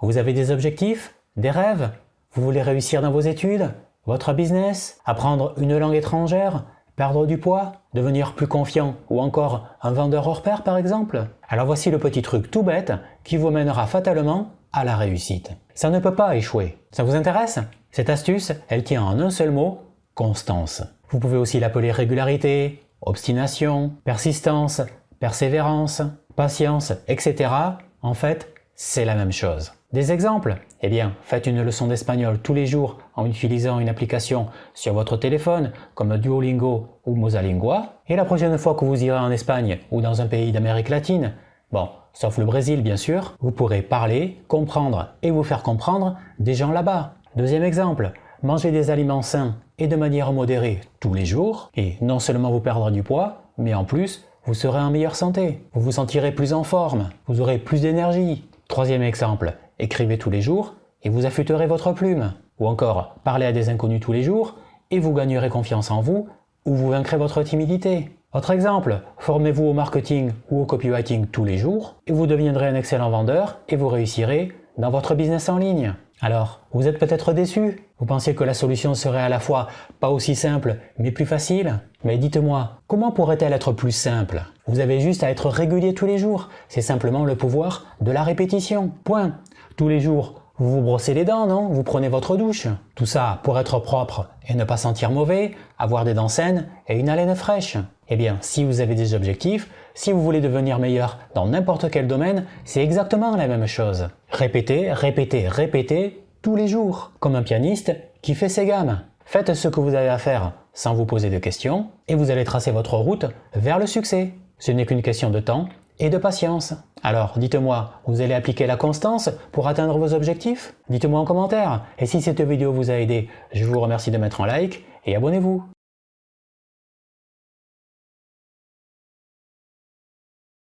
Vous avez des objectifs, des rêves? Vous voulez réussir dans vos études, votre business, apprendre une langue étrangère, perdre du poids, devenir plus confiant ou encore un vendeur hors pair par exemple? Alors voici le petit truc tout bête qui vous mènera fatalement à la réussite. Ça ne peut pas échouer. Ça vous intéresse? Cette astuce, elle tient en un seul mot, constance. Vous pouvez aussi l'appeler régularité, obstination, persistance, persévérance, patience, etc. En fait, c'est la même chose. Des exemples? Eh bien, faites une leçon d'espagnol tous les jours en utilisant une application sur votre téléphone comme Duolingo ou Mosalingua. Et la prochaine fois que vous irez en Espagne ou dans un pays d'Amérique latine, bon, sauf le Brésil bien sûr, vous pourrez parler, comprendre et vous faire comprendre des gens là-bas. Deuxième exemple, mangez des aliments sains et de manière modérée tous les jours et non seulement vous perdrez du poids, mais en plus, vous serez en meilleure santé. Vous vous sentirez plus en forme, vous aurez plus d'énergie. Troisième exemple, écrivez tous les jours et vous affûterez votre plume. Ou encore, parlez à des inconnus tous les jours et vous gagnerez confiance en vous ou vous vaincrez votre timidité. Autre exemple, formez-vous au marketing ou au copywriting tous les jours et vous deviendrez un excellent vendeur et vous réussirez dans votre business en ligne. Alors, vous êtes peut-être déçu? Vous pensiez que la solution serait à la fois pas aussi simple, mais plus facile? Mais dites-moi, comment pourrait-elle être plus simple? Vous avez juste à être régulier tous les jours. C'est simplement le pouvoir de la répétition. Point. Tous les jours, vous vous brossez les dents, non? Vous prenez votre douche. Tout ça pour être propre et ne pas sentir mauvais, avoir des dents saines et une haleine fraîche. Eh bien, si vous avez des objectifs, si vous voulez devenir meilleur dans n'importe quel domaine, c'est exactement la même chose. Répétez, répétez, répétez tous les jours, comme un pianiste qui fait ses gammes. Faites ce que vous avez à faire sans vous poser de questions et vous allez tracer votre route vers le succès. Ce n'est qu'une question de temps et de patience. Alors, dites-moi, vous allez appliquer la constance pour atteindre vos objectifs? Dites-moi en commentaire. Et si cette vidéo vous a aidé, je vous remercie de mettre un like et abonnez-vous.